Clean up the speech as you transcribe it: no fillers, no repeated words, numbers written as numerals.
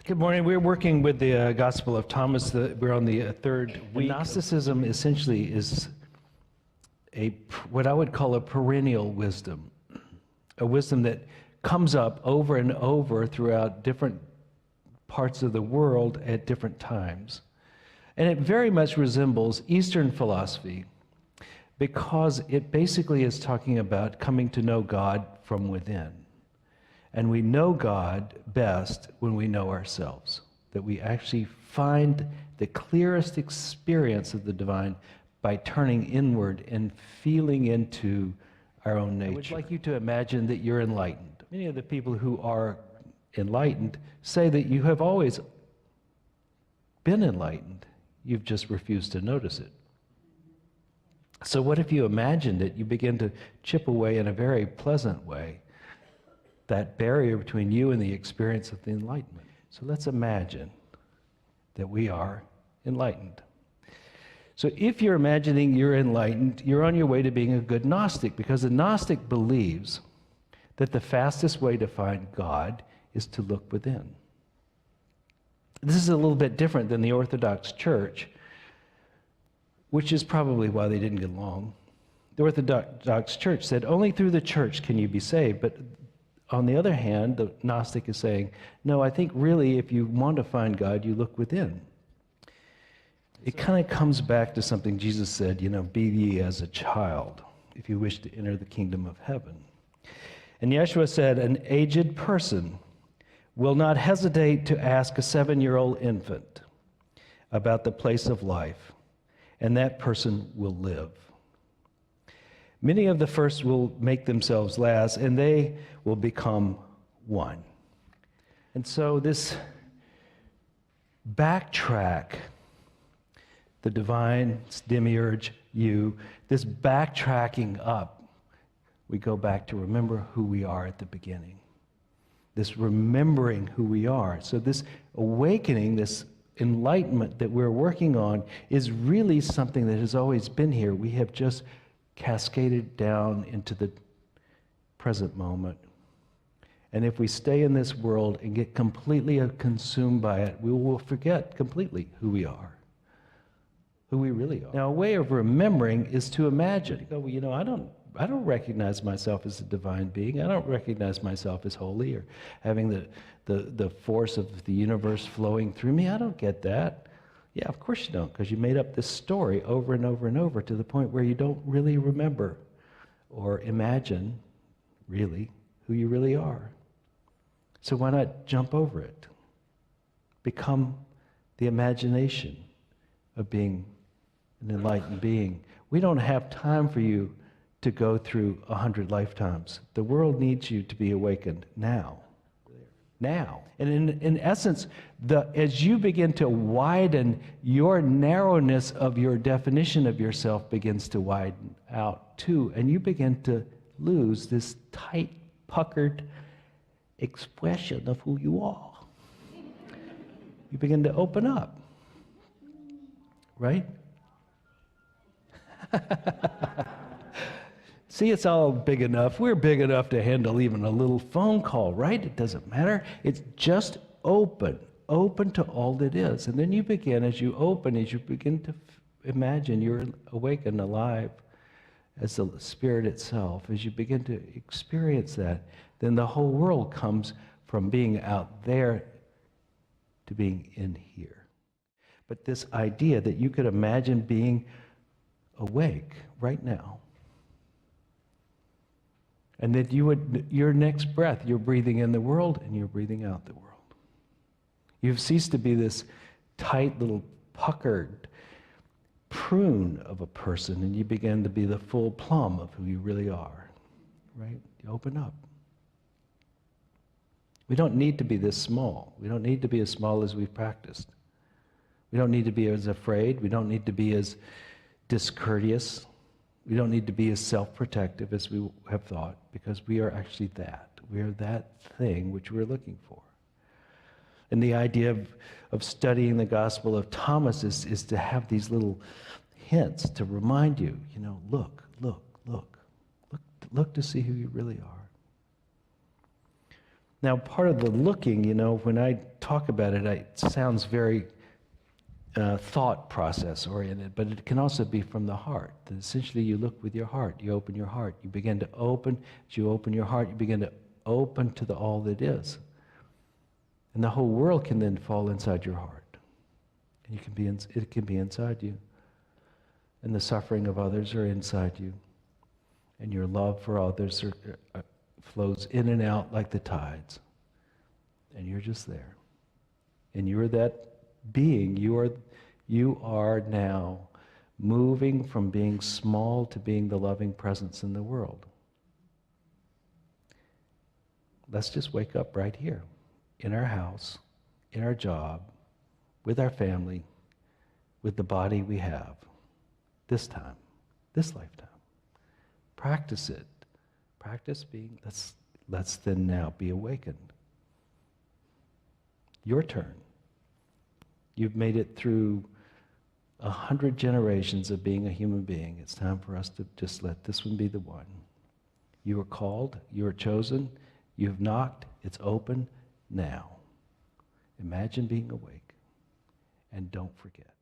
Good morning. We're working with the Gospel of Thomas. We're on the third week. Gnosticism essentially is what I would call a perennial wisdom, a wisdom that comes up over and over throughout different parts of the world at different times. And it very much resembles Eastern philosophy because it basically is talking about coming to know God from within. And we know God best when we know ourselves, that we actually find the clearest experience of the divine by turning inward and feeling into our own nature. I would like you to imagine that you're enlightened. Many of the people who are enlightened say that you have always been enlightened. You've just refused to notice it. So what if you imagined it? You begin to chip away in a very pleasant way that barrier between you and the experience of the enlightenment. So let's imagine that we are enlightened. So if you're imagining you're enlightened, you're on your way to being a good Gnostic, because a Gnostic believes that the fastest way to find God is to look within. This is a little bit different than the Orthodox Church, which is probably why they didn't get along. The Orthodox Church said only through the church can you be saved, but on the other hand, the Gnostic is saying, no, I think really if you want to find God, you look within. It kind of comes back to something Jesus said, be ye as a child if you wish to enter the kingdom of heaven. And Yeshua said, an aged person will not hesitate to ask a 7-year-old infant about the place of life, and that person will live. Many of the first will make themselves last, and they will become one. And so this backtrack, the divine demiurge, you, this backtracking up, we go back to remember who we are at the beginning. This remembering who we are. So this awakening, this enlightenment that we're working on is really something that has always been here. We have just cascaded down into the present moment. And if we stay in this world and get completely consumed by it, we will forget completely who we are, who we really are. Now, a way of remembering is to imagine. I don't recognize myself as a divine being. I don't recognize myself as holy or having the force of the universe flowing through me. I don't get that. Yeah, of course you don't, because you made up this story over and over and over to the point where you don't really remember or imagine, really, who you really are. So why not jump over it? Become the imagination of being an enlightened being. We don't have time for you to go through 100 lifetimes. The world needs you to be awakened now. Now. And in essence, as you begin to widen, your narrowness of your definition of yourself begins to widen out too, and you begin to lose this tight, puckered expression of who you are. You begin to open up, right? See, it's all big enough. We're big enough to handle even a little phone call, right? It doesn't matter. It's just open to all that is. And then you begin, as you begin to imagine you're awake and alive as the Spirit itself, as you begin to experience that, then the whole world comes from being out there to being in here. But this idea that you could imagine being awake right now, and that your next breath, you're breathing in the world and you're breathing out the world. You've ceased to be this tight little puckered prune of a person, and you begin to be the full plum of who you really are, right? You open up. We don't need to be this small. We don't need to be as small as we've practiced. We don't need to be as afraid. We don't need to be as discourteous. We don't need to be as self-protective as we have thought, because we are actually that. We are that thing which we're looking for. And the idea of studying the Gospel of Thomas is to have these little hints to remind you, look to see who you really are. Now, part of the looking, when I talk about it, it sounds very thought process oriented, but it can also be from the heart. That essentially, you look with your heart, you open your heart, you begin to open. As you open your heart, you begin to open to the all that is. And the whole world can then fall inside your heart. And it can be inside you. And the suffering of others are inside you. And your love for others flows in and out like the tides. And you're just there. And you're that being. You are now moving from being small to being the loving presence in the world. Let's just wake up right here, in our house, in our job, with our family, with the body we have, this time, this lifetime. Practice it. Practice being, let's then now be awakened. Your turn. You've made it through 100 generations of being a human being. It's time for us to just let this one be the one. You are called, you are chosen, you have knocked, it's open now. Imagine being awake, and don't forget.